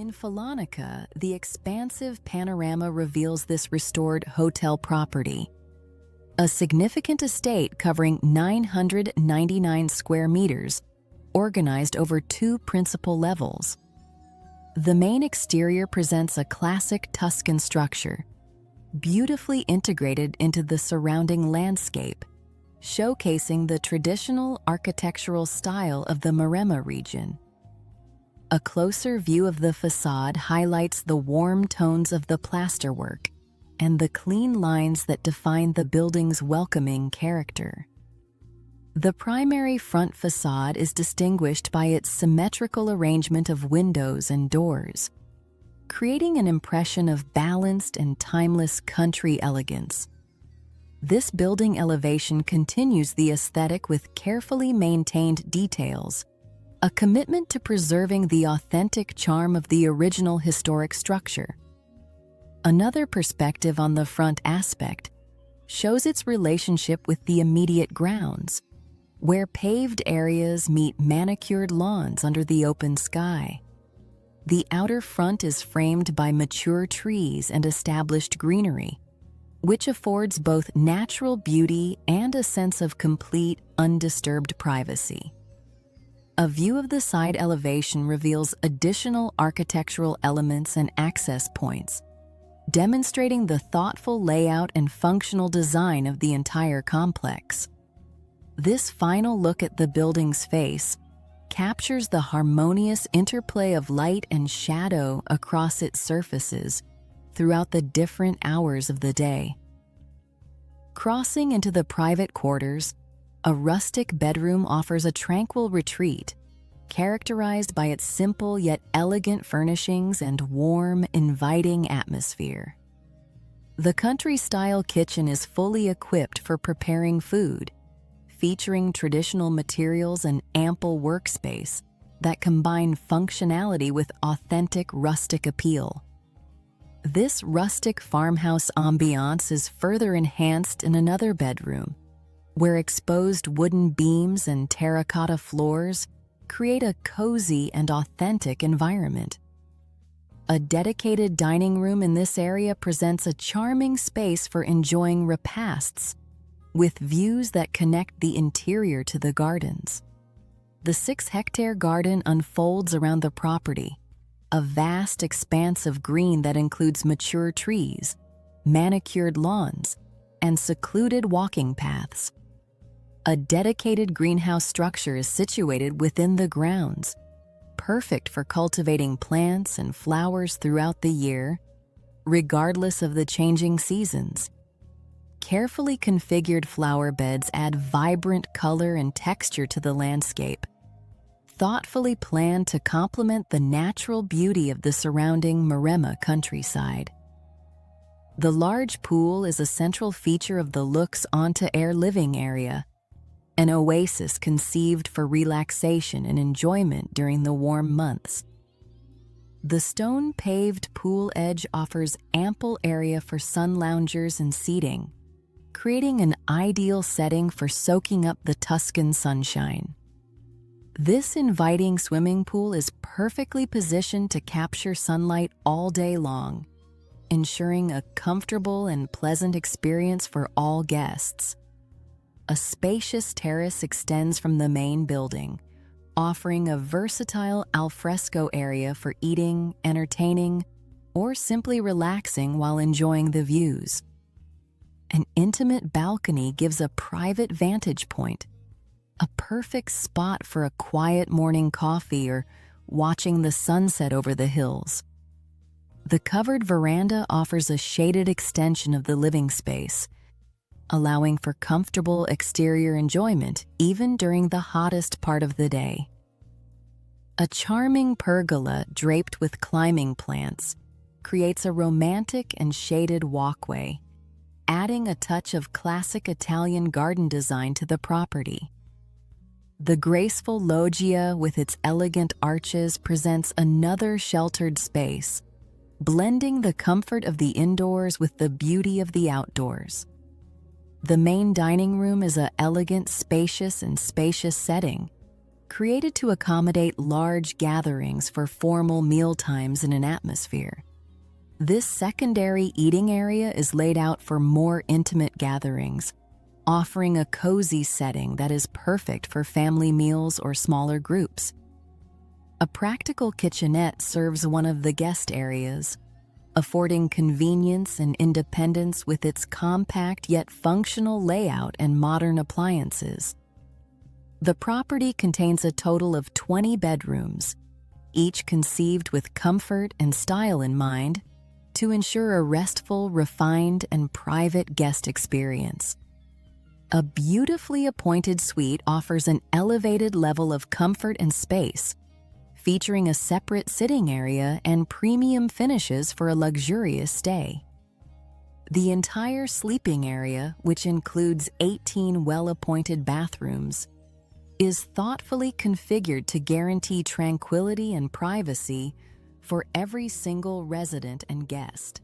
In Follonica, the expansive panorama reveals this restored hotel property, a significant estate covering 999 square meters, organized over two principal levels. The main exterior presents a classic Tuscan structure, beautifully integrated into the surrounding landscape, showcasing the traditional architectural style of the Maremma region. A closer view of the facade highlights the warm tones of the plasterwork and the clean lines that define the building's welcoming character. The primary front facade is distinguished by its symmetrical arrangement of windows and doors, creating an impression of balanced and timeless country elegance. This building elevation continues the aesthetic with carefully maintained details, a commitment to preserving the authentic charm of the original historic structure. Another perspective on the front aspect shows its relationship with the immediate grounds, where paved areas meet manicured lawns under the open sky. The outer front is framed by mature trees and established greenery, which affords both natural beauty and a sense of complete, undisturbed privacy. A view of the side elevation reveals additional architectural elements and access points, demonstrating the thoughtful layout and functional design of the entire complex. This final look at the building's face captures the harmonious interplay of light and shadow across its surfaces throughout the different hours of the day. Crossing into the private quarters, a rustic bedroom offers a tranquil retreat, characterized by its simple yet elegant furnishings and warm, inviting atmosphere. The country-style kitchen is fully equipped for preparing food, featuring traditional materials and ample workspace that combine functionality with authentic rustic appeal. This rustic farmhouse ambiance is further enhanced in another bedroom, where exposed wooden beams and terracotta floors create a cozy and authentic environment. A dedicated dining room in this area presents a charming space for enjoying repasts, with views that connect the interior to the gardens. The 6-hectare garden unfolds around the property, a vast expanse of green that includes mature trees, manicured lawns, and secluded walking paths. A dedicated greenhouse structure is situated within the grounds, perfect for cultivating plants and flowers throughout the year, regardless of the changing seasons. Carefully configured flower beds add vibrant color and texture to the landscape, thoughtfully planned to complement the natural beauty of the surrounding Maremma countryside. The large pool is a central feature of the looks-onto-air living area, an oasis conceived for relaxation and enjoyment during the warm months. The stone-paved pool edge offers ample area for sun loungers and seating, creating an ideal setting for soaking up the Tuscan sunshine. This inviting swimming pool is perfectly positioned to capture sunlight all day long, ensuring a comfortable and pleasant experience for all guests. A spacious terrace extends from the main building, offering a versatile alfresco area for eating, entertaining, or simply relaxing while enjoying the views. An intimate balcony gives a private vantage point, a perfect spot for a quiet morning coffee or watching the sunset over the hills. The covered veranda offers a shaded extension of the living space, allowing for comfortable exterior enjoyment even during the hottest part of the day. A charming pergola draped with climbing plants creates a romantic and shaded walkway, adding a touch of classic Italian garden design to the property. The graceful loggia with its elegant arches presents another sheltered space, blending the comfort of the indoors with the beauty of the outdoors. The main dining room is an elegant, spacious setting, created to accommodate large gatherings for formal mealtimes in an atmosphere. This secondary eating area is laid out for more intimate gatherings, offering a cozy setting that is perfect for family meals or smaller groups. A practical kitchenette serves one of the guest areas, affording convenience and independence with its compact yet functional layout and modern appliances. The property contains a total of 20 bedrooms, each conceived with comfort and style in mind to ensure a restful, refined, and private guest experience. A beautifully appointed suite offers an elevated level of comfort and space, featuring a separate sitting area and premium finishes for a luxurious stay. The entire sleeping area, which includes 18 well-appointed bathrooms, is thoughtfully configured to guarantee tranquility and privacy for every single resident and guest.